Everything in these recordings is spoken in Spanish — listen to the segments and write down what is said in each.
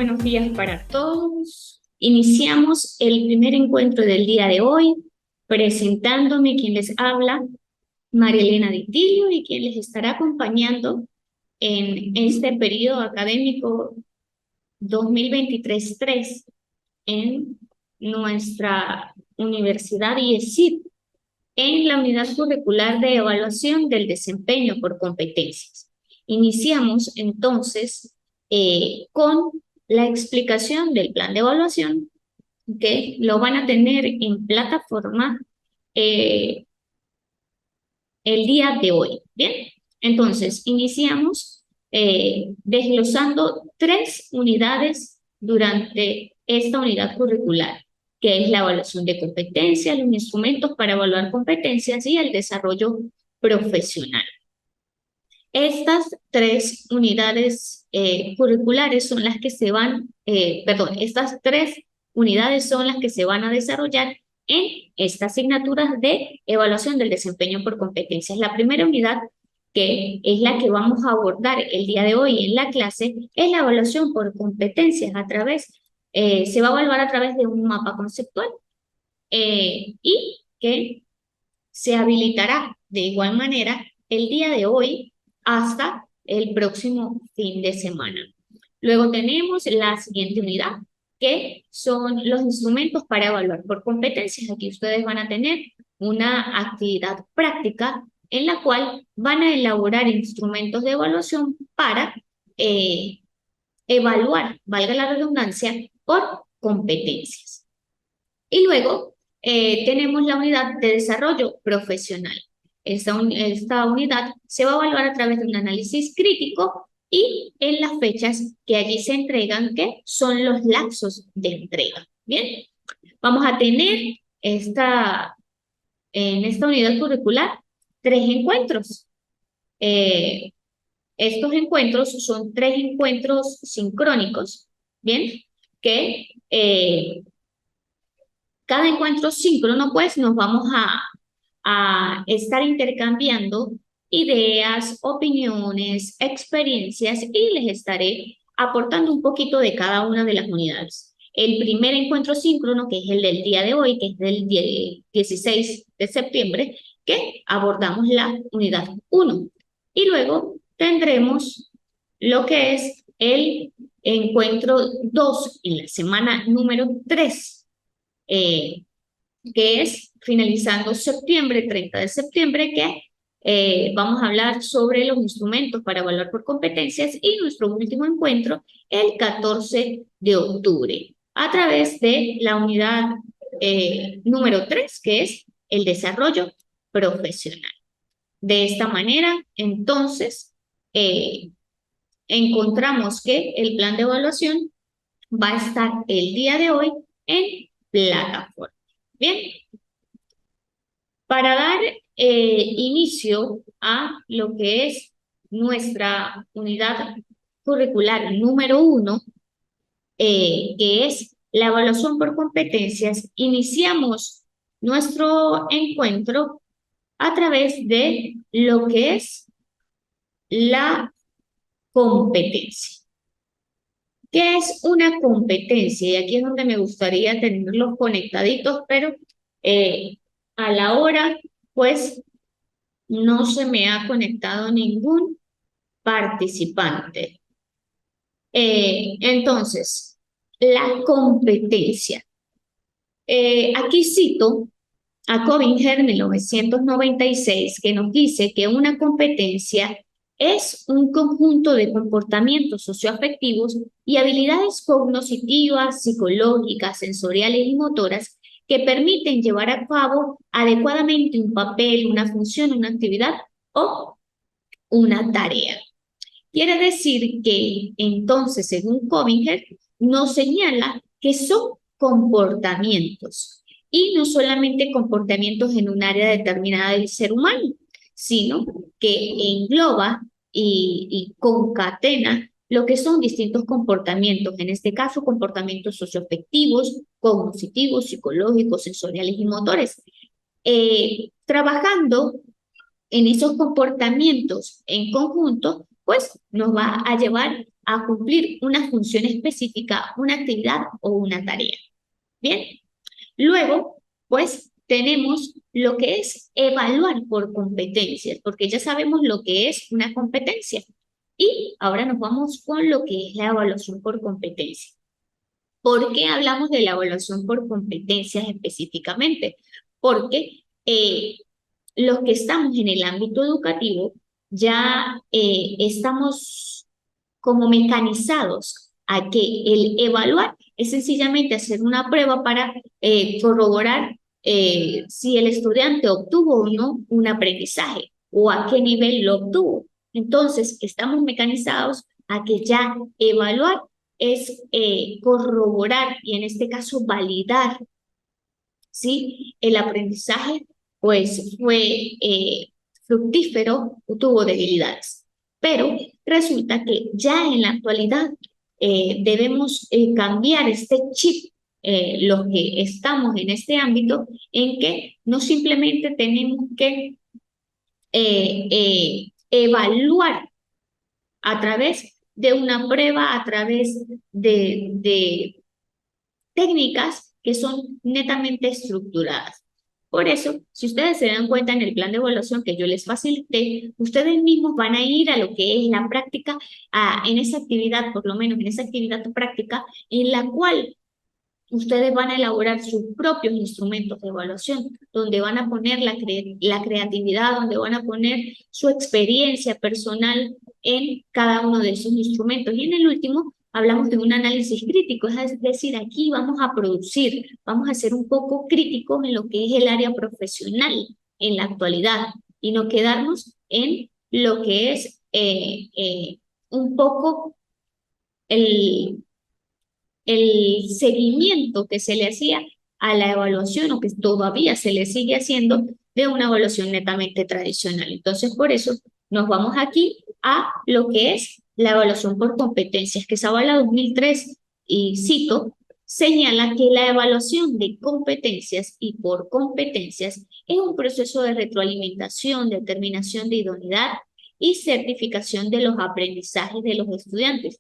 buenos días para todos. Iniciamos el primer encuentro del día de hoy, presentándome quien les habla, María Elena Ditilio, y quien les estará acompañando en este periodo académico 2023-3 en nuestra Universidad IESID, en la unidad curricular de evaluación del desempeño por competencias. Iniciamos entonces con la explicación del plan de evaluación, que lo van a tener en plataforma eh, el día de hoy. Bien, entonces iniciamos desglosando 3 unidades durante esta unidad curricular, que es la evaluación de competencias, los instrumentos para evaluar competencias y el desarrollo profesional. Estas 3 unidades curriculares son las que se van, estas 3 unidades son las que se van a desarrollar en estas asignaturas de evaluación del desempeño por competencias. La primera unidad, que es la que vamos a abordar el día de hoy en la clase, es la evaluación por competencias se va a evaluar a través de un mapa conceptual y que se habilitará de igual manera el día de hoy hasta el próximo fin de semana. Luego tenemos la siguiente unidad, que son los instrumentos para evaluar por competencias. Aquí ustedes van a tener una actividad práctica en la cual van a elaborar instrumentos de evaluación para evaluar, valga la redundancia, por competencias. Y luego tenemos la unidad de desarrollo profesional. Esta unidad se va a evaluar a través de un análisis crítico y en las fechas que allí se entregan, que son los lapsos de entrega. Bien, vamos a tener en esta unidad curricular 3 encuentros. Estos encuentros son 3 encuentros sincrónicos, ¿bien? Que cada encuentro síncrono, pues nos vamos a estar intercambiando ideas, opiniones, experiencias y les estaré aportando un poquito de cada una de las unidades. El primer encuentro síncrono, que es el del día de hoy, que es del 16 de septiembre, que abordamos la unidad 1. Y luego tendremos lo que es el encuentro 2 en la semana número 3, que es finalizando septiembre, 30 de septiembre, que vamos a hablar sobre los instrumentos para evaluar por competencias, y nuestro último encuentro el 14 de octubre, a través de la unidad número 3, que es el desarrollo profesional. De esta manera, entonces, encontramos que el plan de evaluación va a estar el día de hoy en plataforma. Bien, para dar inicio a lo que es nuestra unidad curricular número 1, que es la evaluación por competencias, iniciamos nuestro encuentro a través de lo que es la competencia. ¿Qué es una competencia? Y aquí es donde me gustaría tenerlos conectaditos, pero a la hora, pues, no se me ha conectado ningún participante. Entonces, la competencia. Aquí cito a Cobinger en 1996, que nos dice que una competencia es un conjunto de comportamientos socioafectivos y habilidades cognitivas, psicológicas, sensoriales y motoras que permiten llevar a cabo adecuadamente un papel, una función, una actividad o una tarea. Quiere decir que entonces, según Cobinger, nos señala que son comportamientos, y no solamente comportamientos en un área determinada del ser humano, sino que engloba y concatena lo que son distintos comportamientos, en este caso comportamientos socioafectivos, cognitivos, psicológicos, sensoriales y motores. Trabajando en esos comportamientos en conjunto, pues nos va a llevar a cumplir una función específica, una actividad o una tarea. Bien, luego, pues tenemos lo que es evaluar por competencias, porque ya sabemos lo que es una competencia. Y ahora nos vamos con lo que es la evaluación por competencia. ¿Por qué hablamos de la evaluación por competencias específicamente? Porque los que estamos en el ámbito educativo ya estamos como mecanizados a que el evaluar es sencillamente hacer una prueba para corroborar si el estudiante obtuvo o no un aprendizaje o a qué nivel lo obtuvo. Entonces, estamos mecanizados a que ya evaluar es corroborar y en este caso validar si el aprendizaje pues fue fructífero o tuvo debilidades. Pero resulta que ya en la actualidad debemos cambiar este chip, los que estamos en este ámbito, en que no simplemente tenemos que evaluar a través de una prueba, a través de técnicas que son netamente estructuradas. Por eso, si ustedes se dan cuenta en el plan de evaluación que yo les facilité, ustedes mismos van a ir a lo que es la práctica, en esa actividad, por lo menos en esa actividad práctica, en la cual ustedes van a elaborar sus propios instrumentos de evaluación, donde van a poner la creatividad, donde van a poner su experiencia personal en cada uno de esos instrumentos. Y en el último, hablamos de un análisis crítico, es decir, aquí vamos a producir, vamos a ser un poco críticos en lo que es el área profesional en la actualidad y no quedarnos en lo que es un poco el seguimiento que se le hacía a la evaluación o que todavía se le sigue haciendo de una evaluación netamente tradicional. Entonces, por eso nos vamos aquí a lo que es la evaluación por competencias, que Zavala 2003, y cito, señala que la evaluación de competencias y por competencias es un proceso de retroalimentación, determinación de idoneidad y certificación de los aprendizajes de los estudiantes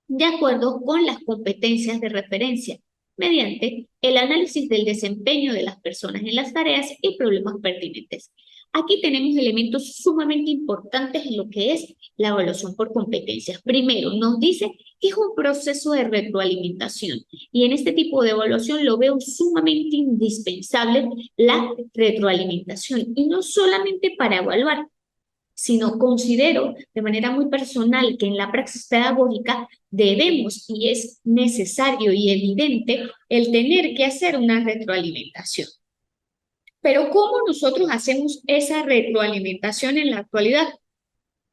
de acuerdo con las competencias de referencia, mediante el análisis del desempeño de las personas en las tareas y problemas pertinentes. Aquí tenemos elementos sumamente importantes en lo que es la evaluación por competencias. Primero, nos dice que es un proceso de retroalimentación y en este tipo de evaluación lo veo sumamente indispensable la retroalimentación y no solamente para evaluar, sino considero de manera muy personal que en la praxis pedagógica debemos y es necesario y evidente el tener que hacer una retroalimentación. Pero ¿cómo nosotros hacemos esa retroalimentación en la actualidad?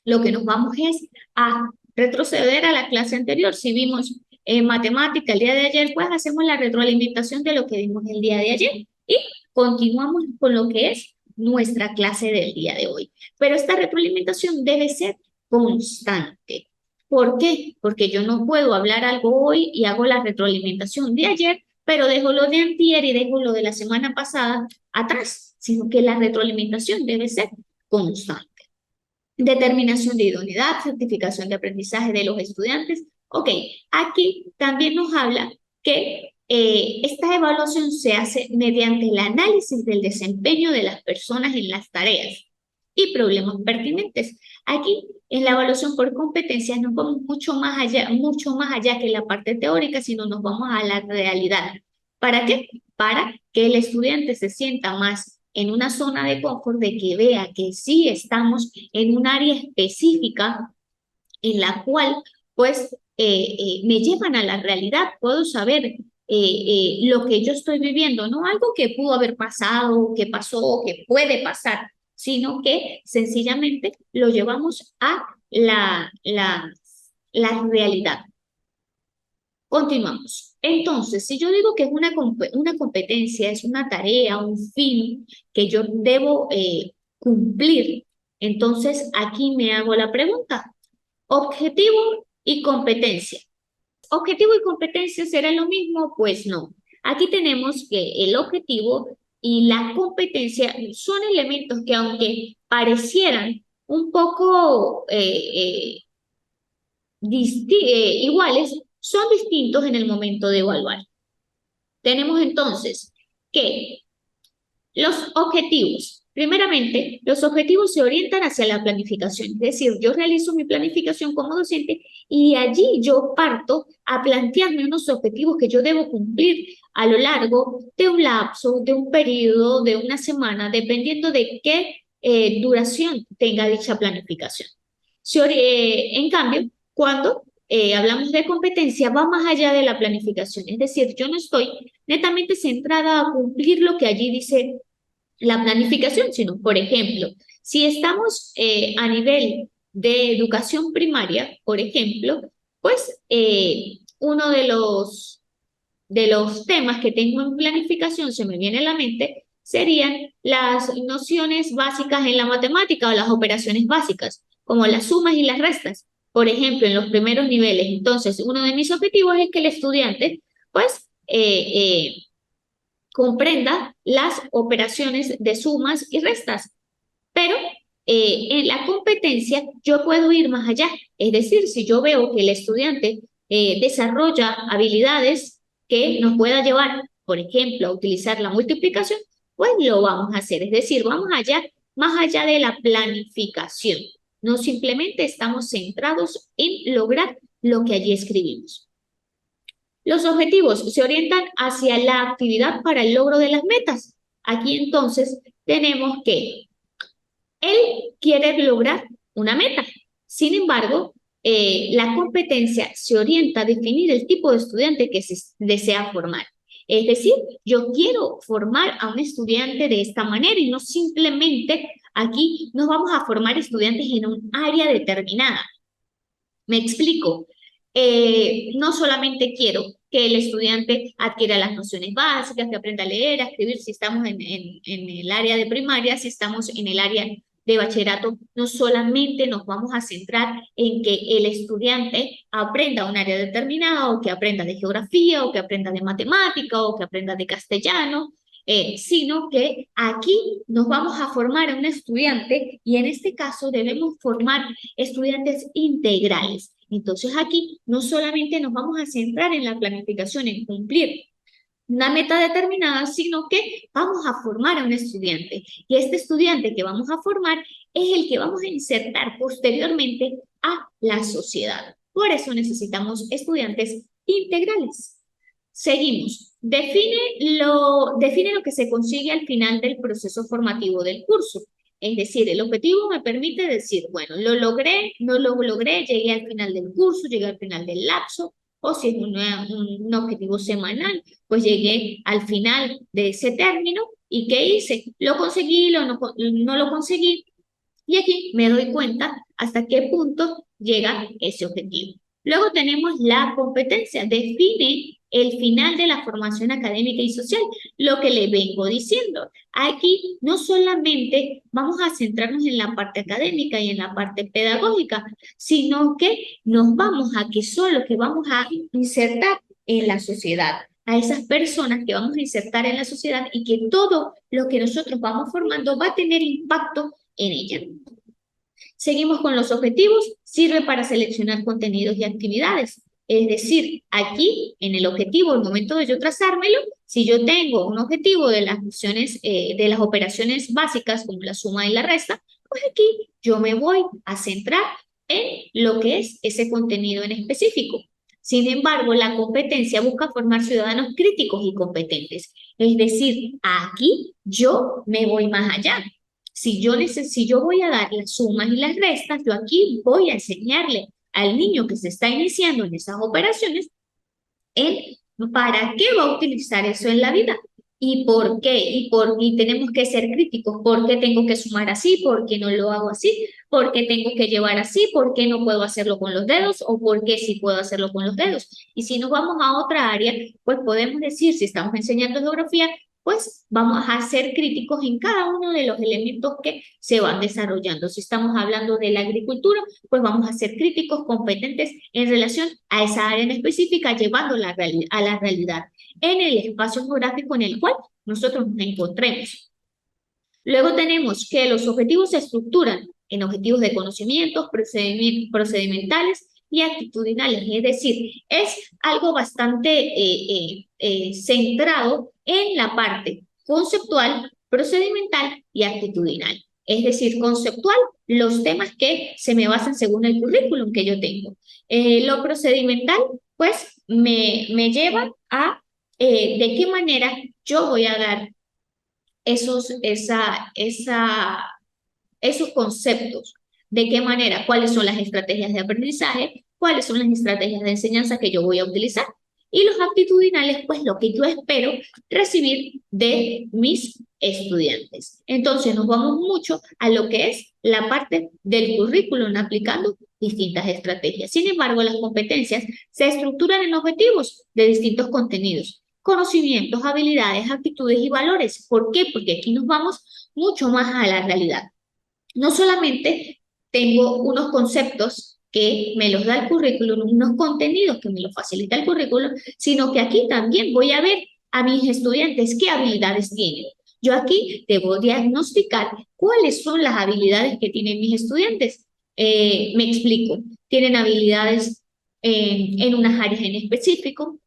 Lo que nos vamos es a retroceder a la clase anterior. Si vimos matemática el día de ayer, pues hacemos la retroalimentación de lo que vimos el día de ayer y continuamos con lo que es nuestra clase del día de hoy. Pero esta retroalimentación debe ser constante. ¿Por qué? Porque yo no puedo hablar algo hoy y hago la retroalimentación de ayer, pero dejo lo de antier y dejo lo de la semana pasada atrás, sino que la retroalimentación debe ser constante. Determinación de idoneidad, certificación de aprendizaje de los estudiantes. Ok, aquí también nos habla que esta evaluación se hace mediante el análisis del desempeño de las personas en las tareas y problemas pertinentes. Aquí, en la evaluación por competencias, nos vamos mucho más allá que la parte teórica, sino nos vamos a la realidad. ¿Para qué? Para que el estudiante se sienta más en una zona de confort, de que vea que sí estamos en un área específica en la cual, pues, me llevan a la realidad, puedo saber lo que yo estoy viviendo, no algo que pudo haber pasado, que pasó, que puede pasar, sino que sencillamente lo llevamos a la realidad. Continuamos. Entonces, si yo digo que es una competencia, es una tarea, un fin que yo debo cumplir, entonces aquí me hago la pregunta, objetivo y competencia. ¿Objetivo y competencia será lo mismo? Pues no. Aquí tenemos que el objetivo y la competencia son elementos que aunque parecieran un poco iguales, son distintos en el momento de evaluar. Tenemos entonces que los objetivos. Primeramente, los objetivos se orientan hacia la planificación, es decir, yo realizo mi planificación como docente y de allí yo parto a plantearme unos objetivos que yo debo cumplir a lo largo de un lapso, de un periodo, de una semana, dependiendo de qué duración tenga dicha planificación. En cambio, cuando hablamos de competencia, va más allá de la planificación, es decir, yo no estoy netamente centrada a cumplir lo que allí dice la planificación, sino, por ejemplo, si estamos a nivel de educación primaria, por ejemplo, pues uno de los temas que tengo en planificación, se me viene a la mente, serían las nociones básicas en la matemática o las operaciones básicas, como las sumas y las restas, por ejemplo, en los primeros niveles. Entonces, uno de mis objetivos es que el estudiante, pues, comprenda las operaciones de sumas y restas. Pero en la competencia yo puedo ir más allá. Es decir, si yo veo que el estudiante desarrolla habilidades que nos pueda llevar, por ejemplo, a utilizar la multiplicación, pues lo vamos a hacer. Es decir, vamos allá, más allá de la planificación. No simplemente estamos centrados en lograr lo que allí escribimos. Los objetivos se orientan hacia la actividad para el logro de las metas. Aquí entonces tenemos que él quiere lograr una meta. Sin embargo, la competencia se orienta a definir el tipo de estudiante que se desea formar. Es decir, yo quiero formar a un estudiante de esta manera y no simplemente aquí nos vamos a formar estudiantes en un área determinada. Me explico. No solamente quiero que el estudiante adquiera las nociones básicas, que aprenda a leer, a escribir, si estamos en el área de primaria, si estamos en el área de bachillerato, no solamente nos vamos a centrar en que el estudiante aprenda un área determinada, o que aprenda de geografía, o que aprenda de matemática, o que aprenda de castellano, sino que aquí nos vamos a formar a un estudiante y en este caso debemos formar estudiantes integrales. Entonces aquí no solamente nos vamos a centrar en la planificación, en cumplir una meta determinada, sino que vamos a formar a un estudiante. Y este estudiante que vamos a formar es el que vamos a insertar posteriormente a la sociedad. Por eso necesitamos estudiantes integrales. Seguimos. Define lo que se consigue al final del proceso formativo del curso. Es decir, el objetivo me permite decir, bueno, lo logré, no lo logré, llegué al final del curso, llegué al final del lapso, o si es un objetivo semanal, pues llegué al final de ese término. ¿Y qué hice? ¿Lo conseguí, no lo conseguí? Y aquí me doy cuenta hasta qué punto llega ese objetivo. Luego tenemos la competencia. Define el final de la formación académica y social, lo que le vengo diciendo. Aquí no solamente vamos a centrarnos en la parte académica y en la parte pedagógica, sino que nos vamos a que solo que vamos a insertar en la sociedad, a esas personas que vamos a insertar en la sociedad y que todo lo que nosotros vamos formando va a tener impacto en ella. Seguimos con los objetivos. Sirve para seleccionar contenidos y actividades. Es decir, aquí en el objetivo, al momento de yo trazármelo, si yo tengo un objetivo de las funciones, de las operaciones básicas como la suma y la resta, pues aquí yo me voy a centrar en lo que es ese contenido en específico. Sin embargo, la competencia busca formar ciudadanos críticos y competentes. Es decir, aquí yo me voy más allá. Si yo voy a dar las sumas y las restas, yo aquí voy a enseñarle al niño que se está iniciando en esas operaciones en para qué va a utilizar eso en la vida y por qué. Y tenemos que ser críticos. ¿Por qué tengo que sumar así? ¿Por qué no lo hago así? ¿Por qué tengo que llevar así? ¿Por qué no puedo hacerlo con los dedos? ¿O por qué sí puedo hacerlo con los dedos? Y si nos vamos a otra área, pues podemos decir, si estamos enseñando geografía, pues vamos a ser críticos en cada uno de los elementos que se van desarrollando. Si estamos hablando de la agricultura, pues vamos a ser críticos, competentes en relación a esa área en específica, llevándola a la realidad en el espacio geográfico en el cual nosotros nos encontremos. Luego tenemos que los objetivos se estructuran en objetivos de conocimientos, procedimentales y actitudinales. Es decir, es algo bastante centrado en la parte conceptual, procedimental y actitudinal. Es decir, conceptual, los temas que se me basan según el currículum que yo tengo. Lo procedimental, pues, me lleva a de qué manera yo voy a dar esos conceptos, de qué manera, cuáles son las estrategias de aprendizaje, cuáles son las estrategias de enseñanza que yo voy a utilizar. Y los aptitudinales, pues lo que yo espero recibir de mis estudiantes. Entonces nos vamos mucho a lo que es la parte del currículum aplicando distintas estrategias. Sin embargo, las competencias se estructuran en objetivos de distintos contenidos, conocimientos, habilidades, actitudes y valores. ¿Por qué? Porque aquí nos vamos mucho más a la realidad. No solamente tengo unos conceptos que me los da el currículum, unos contenidos que me los facilita el currículum, sino que aquí también voy a ver a mis estudiantes qué habilidades tienen. Yo aquí debo diagnosticar cuáles son las habilidades que tienen mis estudiantes. Me explico. Tienen habilidades en unas áreas en específico,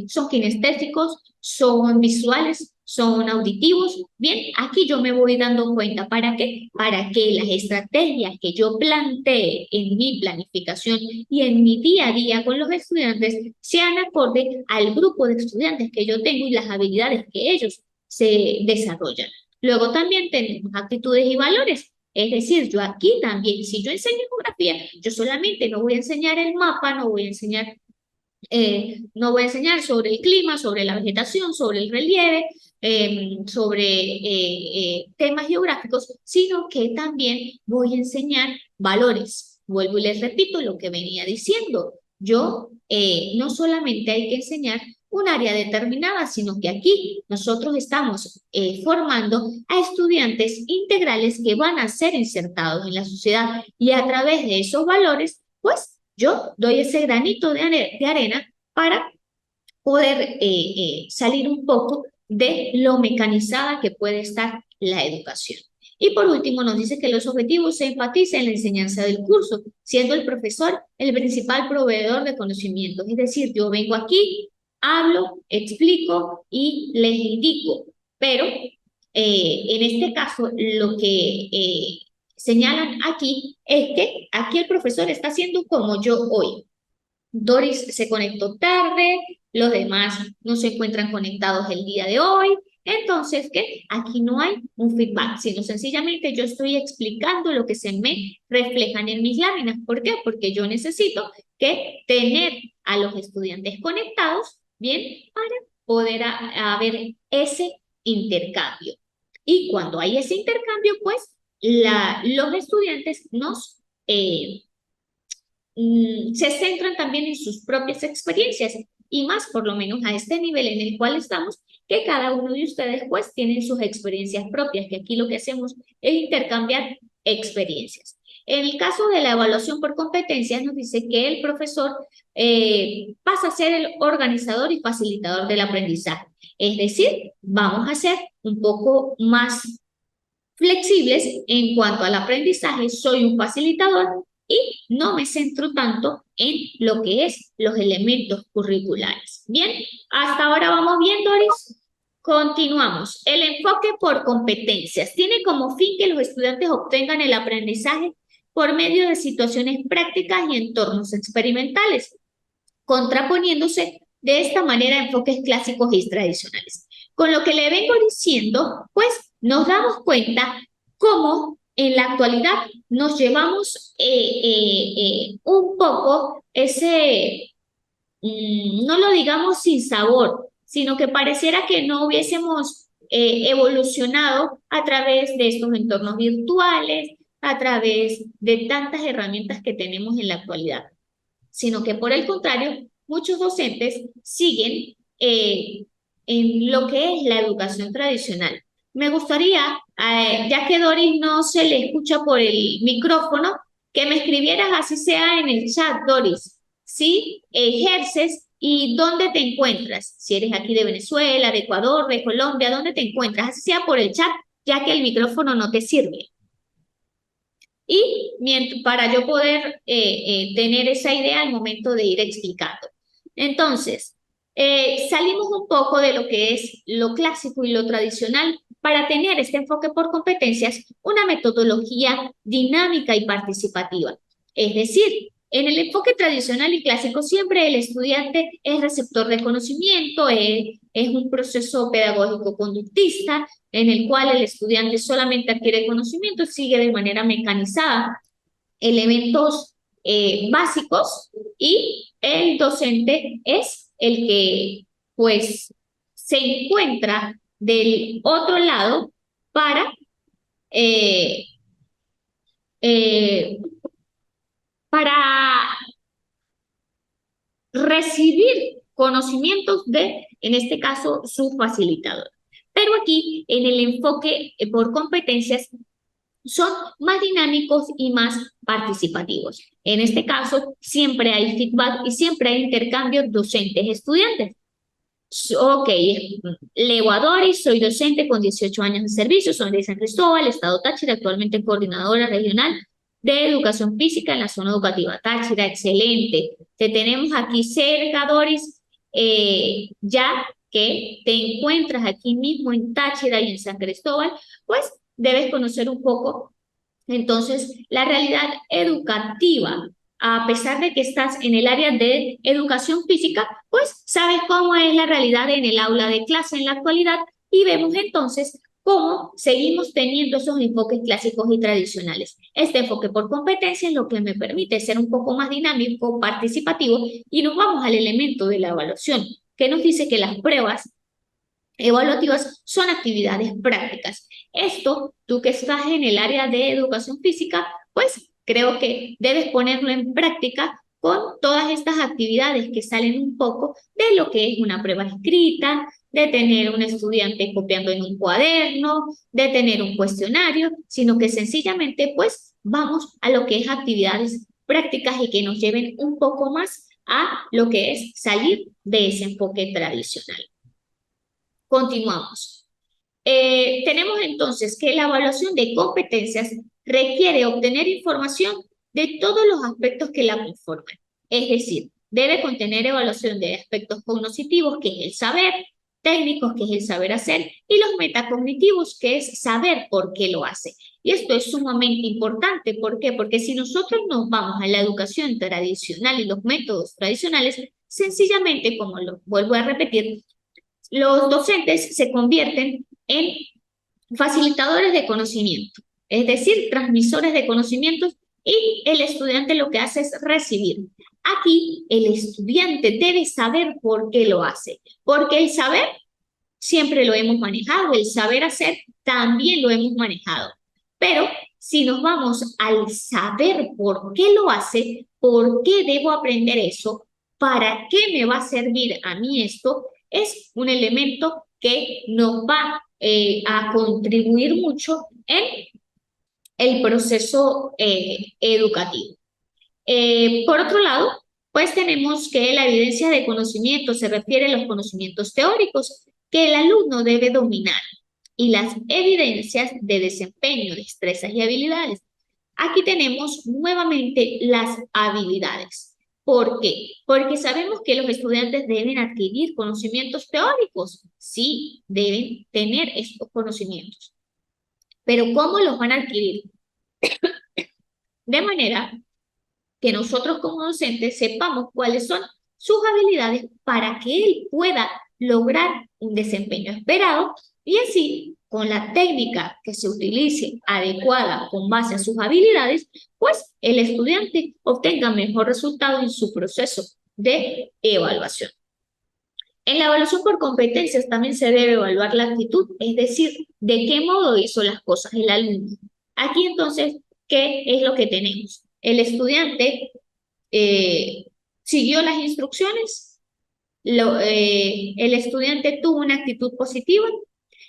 son kinestésicos, son visuales, son auditivos. Bien, aquí yo me voy dando cuenta. ¿Para qué? Para que las estrategias que yo plantee en mi planificación y en mi día a día con los estudiantes sean acorde al grupo de estudiantes que yo tengo y las habilidades que ellos se desarrollan. Luego también tenemos actitudes y valores. Es decir, yo aquí también, si yo enseño geografía, yo solamente no voy a enseñar el mapa, no voy a enseñar sobre el clima, sobre la vegetación, sobre el relieve, sobre temas geográficos, sino que también voy a enseñar valores. Vuelvo y les repito lo que venía diciendo. Yo no solamente hay que enseñar un área determinada, sino que aquí nosotros estamos formando a estudiantes integrales que van a ser insertados en la sociedad y a través de esos valores, pues yo doy ese granito de arena para poder salir un poco de lo mecanizada que puede estar la educación. Y por último nos dice que los objetivos se enfatizan en la enseñanza del curso, siendo el profesor el principal proveedor de conocimientos. Es decir, yo vengo aquí, hablo, explico y les indico, pero en este caso lo que señalan aquí es que aquí el profesor está haciendo como yo hoy. Doris se conectó tarde, los demás no se encuentran conectados el día de hoy. Entonces, ¿qué? Aquí no hay un feedback, sino sencillamente yo estoy explicando lo que se me reflejan en mis láminas. ¿Por qué? Porque yo necesito que tener a los estudiantes conectados, ¿bien? Para poder haber ese intercambio. Y cuando hay ese intercambio, pues los estudiantes se centran también en sus propias experiencias y más por lo menos a este nivel en el cual estamos, que cada uno de ustedes pues tienen sus experiencias propias, que aquí lo que hacemos es intercambiar experiencias. En el caso de la evaluación por competencias nos dice que el profesor pasa a ser el organizador y facilitador del aprendizaje. Es decir, vamos a ser un poco más flexibles en cuanto al aprendizaje. Soy un facilitador y no me centro tanto en lo que es los elementos curriculares. Bien, hasta ahora vamos bien, Doris. Continuamos. El enfoque por competencias tiene como fin que los estudiantes obtengan el aprendizaje por medio de situaciones prácticas y entornos experimentales, contraponiéndose de esta manera a enfoques clásicos y tradicionales. Con lo que le vengo diciendo, pues nos damos cuenta cómo en la actualidad nos llevamos un poco no lo digamos sin sabor, sino que pareciera que no hubiésemos evolucionado a través de estos entornos virtuales, a través de tantas herramientas que tenemos en la actualidad, sino que por el contrario, muchos docentes siguen en lo que es la educación tradicional. Me gustaría, ya que Doris no se le escucha por el micrófono, que me escribieras así sea en el chat, Doris, ¿sí? Ejerces y dónde te encuentras. Si eres aquí de Venezuela, de Ecuador, de Colombia, ¿dónde te encuentras? Así sea por el chat, ya que el micrófono no te sirve. para yo poder tener esa idea al momento de ir explicando. Entonces, salimos un poco de lo que es lo clásico y lo tradicional para tener este enfoque por competencias, una metodología dinámica y participativa. Es decir, en el enfoque tradicional y clásico siempre el estudiante es receptor de conocimiento, es un proceso pedagógico conductista en el cual el estudiante solamente adquiere conocimiento, sigue de manera mecanizada elementos básicos y el docente es el que pues se encuentra del otro lado para eh, eh, para recibir conocimientos de, en este caso, su facilitador. Pero aquí, en el enfoque por competencias, son más dinámicos y más participativos. En este caso, siempre hay feedback y siempre hay intercambio docentes-estudiantes. Ok, Leo Adoris, soy docente con 18 años de servicio, soy de San Cristóbal, Estado Táchira, actualmente coordinadora regional de educación física en la zona educativa Táchira, excelente. Te tenemos aquí cerca, Doris, ya que te encuentras aquí mismo en Táchira y en San Cristóbal, pues debes conocer un poco entonces, la realidad educativa, a pesar de que estás en el área de educación física, pues sabes cómo es la realidad en el aula de clase en la actualidad y vemos entonces cómo seguimos teniendo esos enfoques clásicos y tradicionales. Este enfoque por competencia es lo que me permite ser un poco más dinámico, participativo y nos vamos al elemento de la evaluación, que nos dice que las pruebas evaluativas son actividades prácticas. Esto, tú que estás en el área de educación física, pues creo que debes ponerlo en práctica con todas estas actividades que salen un poco de lo que es una prueba escrita, de tener un estudiante copiando en un cuaderno, de tener un cuestionario, sino que sencillamente pues vamos a lo que es actividades prácticas y que nos lleven un poco más a lo que es salir de ese enfoque tradicional. Continuamos. Tenemos entonces que la evaluación de competencias requiere obtener información de todos los aspectos que la conforman. Es decir, debe contener evaluación de aspectos cognitivos, que es el saber, técnicos, que es el saber hacer, y los metacognitivos, que es saber por qué lo hace. Y esto es sumamente importante. ¿Por qué? Porque si nosotros nos vamos a la educación tradicional y los métodos tradicionales, sencillamente, como lo vuelvo a repetir, los docentes se convierten en facilitadores de conocimiento, es decir, transmisores de conocimientos y el estudiante lo que hace es recibir. Aquí el estudiante debe saber por qué lo hace, porque el saber siempre lo hemos manejado, el saber hacer también lo hemos manejado, pero si nos vamos al saber por qué lo hace, por qué debo aprender eso, para qué me va a servir a mí esto, es un elemento que nos va a contribuir mucho en el proceso educativo. Por otro lado, pues tenemos que la evidencia de conocimiento se refiere a los conocimientos teóricos que el alumno debe dominar y las evidencias de desempeño, destrezas y habilidades. Aquí tenemos nuevamente las habilidades. ¿Por qué? Porque sabemos que los estudiantes deben adquirir conocimientos teóricos. Sí, deben tener estos conocimientos. Pero ¿cómo los van a adquirir? De manera que nosotros como docentes sepamos cuáles son sus habilidades para que él pueda lograr un desempeño esperado y así, con la técnica que se utilice adecuada con base a sus habilidades, pues el estudiante obtenga mejor resultado en su proceso de evaluación. En la evaluación por competencias también se debe evaluar la actitud, es decir, de qué modo hizo las cosas el alumno. Aquí entonces, ¿qué es lo que tenemos? El estudiante siguió las instrucciones, el estudiante tuvo una actitud positiva,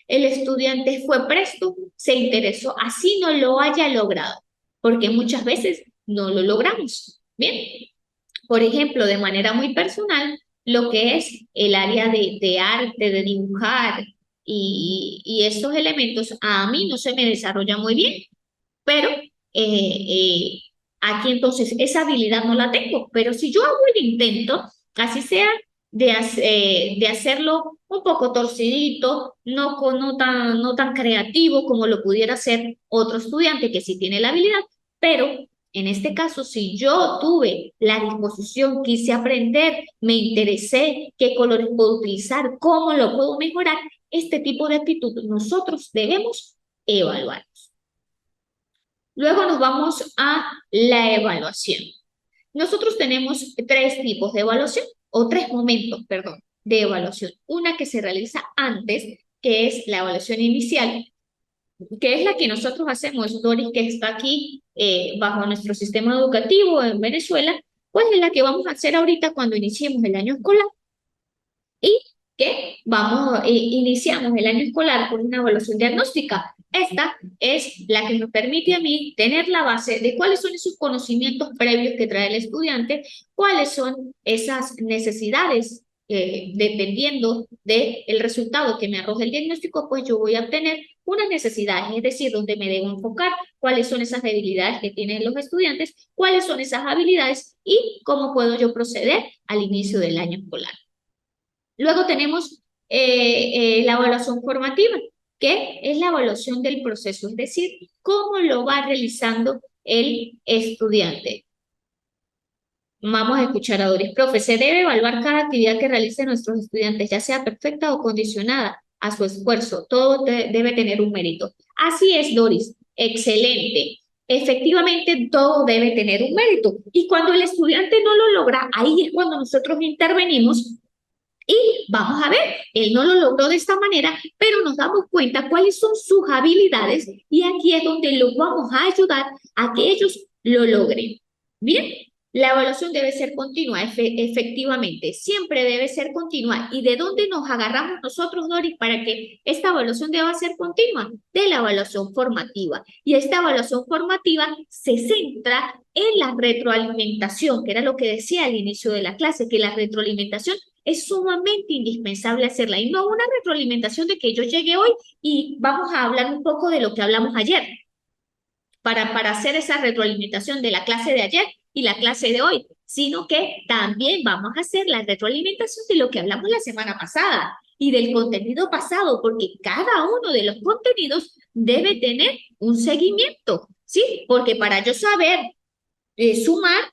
el estudiante fue presto, se interesó, así no lo haya logrado, porque muchas veces no lo logramos. Bien, por ejemplo, de manera muy personal, lo que es el área de arte, de dibujar y estos elementos, a mí no se me desarrolla muy bien, pero aquí entonces esa habilidad no la tengo, pero si yo hago el intento, así sea de hacerlo un poco torcidito, no tan creativo como lo pudiera hacer otro estudiante que sí tiene la habilidad, pero en este caso, si yo tuve la disposición, quise aprender, me interesé, qué colores puedo utilizar, cómo lo puedo mejorar, este tipo de actitud nosotros debemos evaluar. Luego nos vamos a la evaluación. Nosotros tenemos tres tipos de evaluación, o tres momentos, perdón, de evaluación. Una que se realiza antes, que es la evaluación inicial, que es la que nosotros hacemos, Doris, que está aquí bajo nuestro sistema educativo en Venezuela, pues es la que vamos a hacer ahorita cuando iniciemos el año escolar y que iniciamos el año escolar con una evaluación diagnóstica. Esta es la que me permite a mí tener la base de cuáles son esos conocimientos previos que trae el estudiante, cuáles son esas necesidades, dependiendo del resultado que me arroje el diagnóstico, pues yo voy a obtener unas necesidades, es decir, donde me debo enfocar, cuáles son esas debilidades que tienen los estudiantes, cuáles son esas habilidades y cómo puedo yo proceder al inicio del año escolar. Luego tenemos la evaluación formativa, que es la evaluación del proceso, es decir, cómo lo va realizando el estudiante. Vamos a escuchar a Doris. Profe, se debe evaluar cada actividad que realicen nuestros estudiantes, ya sea perfecta o condicionada a su esfuerzo. Todo debe tener un mérito. Así es, Doris. Excelente. Efectivamente, todo debe tener un mérito. Y cuando el estudiante no lo logra, ahí es cuando nosotros intervenimos. Y vamos a ver, él no lo logró de esta manera, pero nos damos cuenta cuáles son sus habilidades y aquí es donde los vamos a ayudar a que ellos lo logren. Bien, la evaluación debe ser continua, efectivamente, siempre debe ser continua. ¿Y de dónde nos agarramos nosotros, Doris, para que esta evaluación deba ser continua? De la evaluación formativa. Y esta evaluación formativa se centra en la retroalimentación, que era lo que decía al inicio de la clase, que la retroalimentación es sumamente indispensable hacerla y no una retroalimentación de que yo llegué hoy y vamos a hablar un poco de lo que hablamos ayer para hacer esa retroalimentación de la clase de ayer y la clase de hoy, sino que también vamos a hacer la retroalimentación de lo que hablamos la semana pasada y del contenido pasado, porque cada uno de los contenidos debe tener un seguimiento, ¿sí? Porque para yo saber sumar,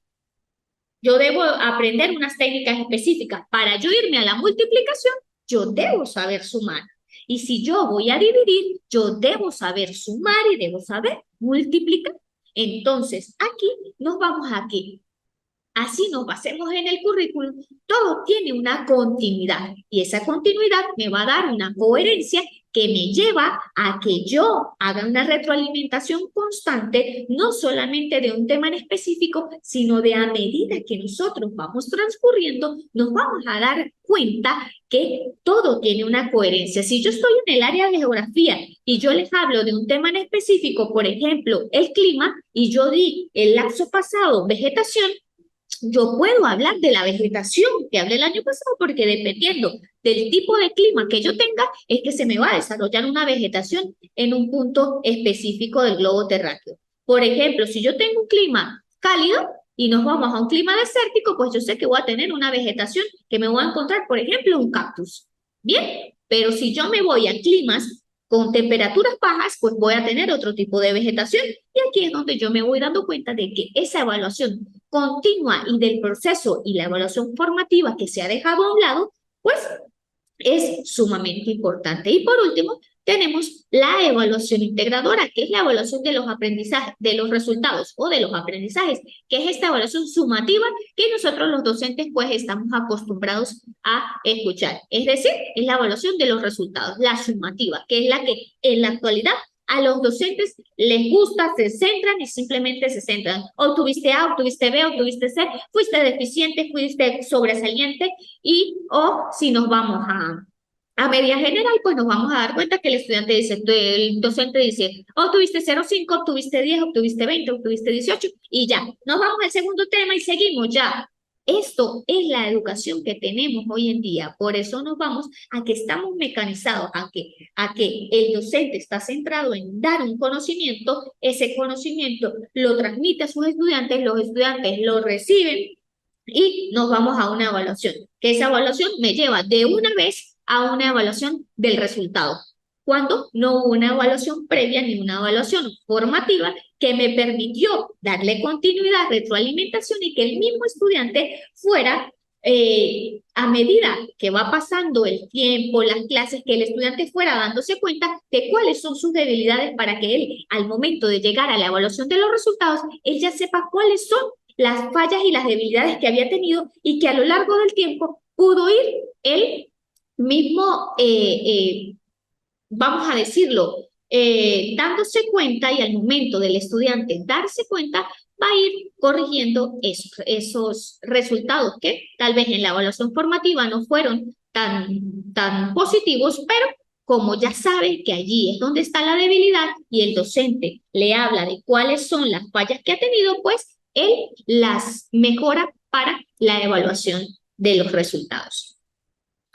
yo debo aprender unas técnicas específicas. Para yo irme a la multiplicación, yo debo saber sumar. Y si yo voy a dividir, yo debo saber sumar y debo saber multiplicar. Entonces, aquí nos vamos aquí. Así nos basemos en el currículum, todo tiene una continuidad y esa continuidad me va a dar una coherencia que me lleva a que yo haga una retroalimentación constante, no solamente de un tema en específico, sino de a medida que nosotros vamos transcurriendo, nos vamos a dar cuenta que todo tiene una coherencia. Si yo estoy en el área de geografía y yo les hablo de un tema en específico, por ejemplo, el clima, y yo di el lapso pasado vegetación, yo puedo hablar de la vegetación que hablé el año pasado porque dependiendo del tipo de clima que yo tenga, es que se me va a desarrollar una vegetación en un punto específico del globo terráqueo. Por ejemplo, si yo tengo un clima cálido y nos vamos a un clima desértico, pues yo sé que voy a tener una vegetación que me voy a encontrar, por ejemplo, un cactus. Bien, pero si yo me voy a climas con temperaturas bajas, pues voy a tener otro tipo de vegetación. Y aquí es donde yo me voy dando cuenta de que esa evaluación continua y del proceso y la evaluación formativa que se ha dejado a un lado, pues es sumamente importante. Y por último, tenemos la evaluación integradora, que es la evaluación de los aprendizajes, de los resultados o de los aprendizajes, que es esta evaluación sumativa que nosotros los docentes pues estamos acostumbrados a escuchar. Es decir, es la evaluación de los resultados, la sumativa, que es la que en la actualidad a los docentes les gusta, se centran y simplemente se centran. Obtuviste A, obtuviste B, obtuviste C, fuiste deficiente, fuiste sobresaliente y o si nos vamos a media general, pues nos vamos a dar cuenta que el estudiante dice, el docente dice, obtuviste 0,5, obtuviste 10, obtuviste 20, obtuviste 18 y ya. Nos vamos al segundo tema y seguimos ya. Esto es la educación que tenemos hoy en día. Por eso nos vamos a que estamos mecanizados, a que el docente está centrado en dar un conocimiento, ese conocimiento lo transmite a sus estudiantes, los estudiantes lo reciben y nos vamos a una evaluación, que esa evaluación me lleva de una vez a una evaluación del resultado, cuando no hubo una evaluación previa ni una evaluación formativa que me permitió darle continuidad, retroalimentación y que el mismo estudiante fuera, a medida que va pasando el tiempo, las clases, que el estudiante fuera dándose cuenta de cuáles son sus debilidades para que él, al momento de llegar a la evaluación de los resultados, él ya sepa cuáles son las fallas y las debilidades que había tenido y que a lo largo del tiempo pudo ir él mismo, vamos a decirlo, dándose cuenta, y al momento del estudiante darse cuenta, va a ir corrigiendo esos resultados que tal vez en la evaluación formativa no fueron tan positivos, pero como ya sabe que allí es donde está la debilidad y el docente le habla de cuáles son las fallas que ha tenido, pues él las mejora para la evaluación de los resultados.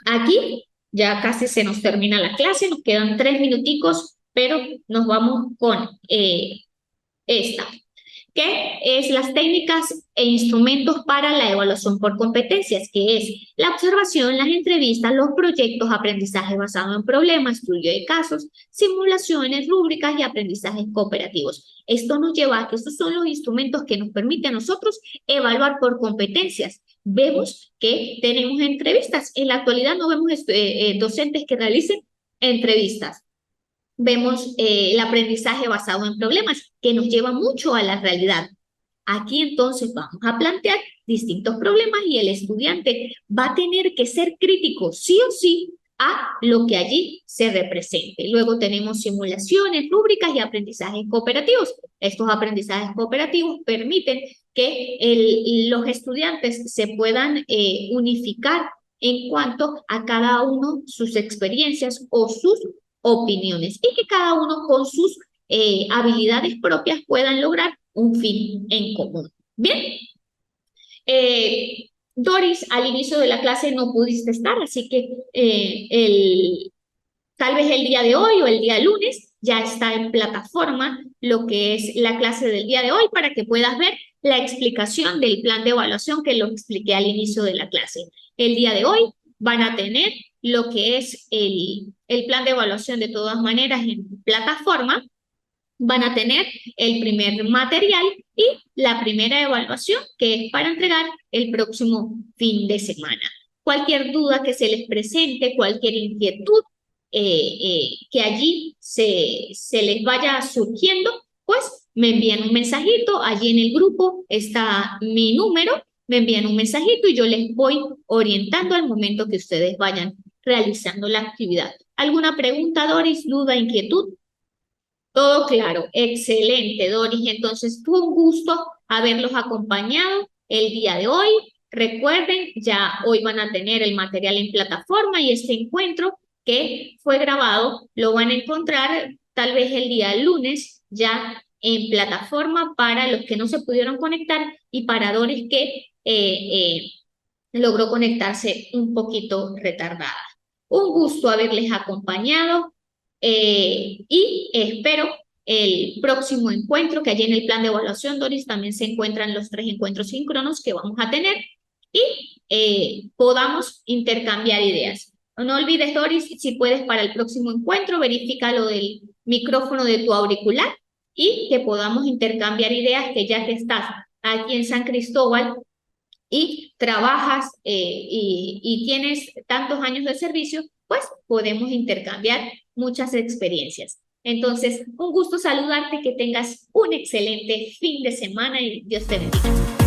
Aquí ya casi se nos termina la clase, nos quedan 3 minuticos, pero nos vamos con esta, que es las técnicas e instrumentos para la evaluación por competencias, que es la observación, las entrevistas, los proyectos, aprendizaje basado en problemas, estudio de casos, simulaciones, rúbricas y aprendizajes cooperativos. Esto nos lleva a que estos son los instrumentos que nos permiten a nosotros evaluar por competencias. Vemos que tenemos entrevistas. En la actualidad no vemos docentes que realicen entrevistas. Vemos el aprendizaje basado en problemas, que nos lleva mucho a la realidad. Aquí entonces vamos a plantear distintos problemas y el estudiante va a tener que ser crítico sí o sí a lo que allí se represente. Luego tenemos simulaciones, rúbricas y aprendizajes cooperativos. Estos aprendizajes cooperativos permiten que los estudiantes se puedan unificar en cuanto a cada uno sus experiencias o sus opiniones y que cada uno con sus habilidades propias puedan lograr un fin en común. Bien, Doris, al inicio de la clase no pudiste estar, así que tal vez el día de hoy o el día lunes ya está en plataforma lo que es la clase del día de hoy para que puedas ver la explicación del plan de evaluación que lo expliqué al inicio de la clase. El día de hoy van a tener lo que es el plan de evaluación de todas maneras en plataforma. Van a tener el primer material y la primera evaluación que es para entregar el próximo fin de semana. Cualquier duda que se les presente, cualquier inquietud que allí se les vaya surgiendo, pues me envían un mensajito, allí en el grupo está mi número, me envían un mensajito y yo les voy orientando al momento que ustedes vayan realizando la actividad. ¿Alguna pregunta, Doris, duda, inquietud? Todo claro, excelente, Doris. Entonces, fue un gusto haberlos acompañado el día de hoy. Recuerden, ya hoy van a tener el material en plataforma y este encuentro que fue grabado lo van a encontrar tal vez el día lunes ya en plataforma para los que no se pudieron conectar y para Doris que logró conectarse un poquito retardada. Un gusto haberles acompañado. Y espero el próximo encuentro, que allí en el plan de evaluación, Doris, también se encuentran los 3 encuentros síncronos que vamos a tener y podamos intercambiar ideas. No olvides, Doris, si puedes para el próximo encuentro, verifica lo del micrófono de tu auricular y que podamos intercambiar ideas, que ya que estás aquí en San Cristóbal y trabajas y tienes tantos años de servicio, pues podemos intercambiar muchas experiencias. Entonces, un gusto saludarte, que tengas un excelente fin de semana y Dios te bendiga.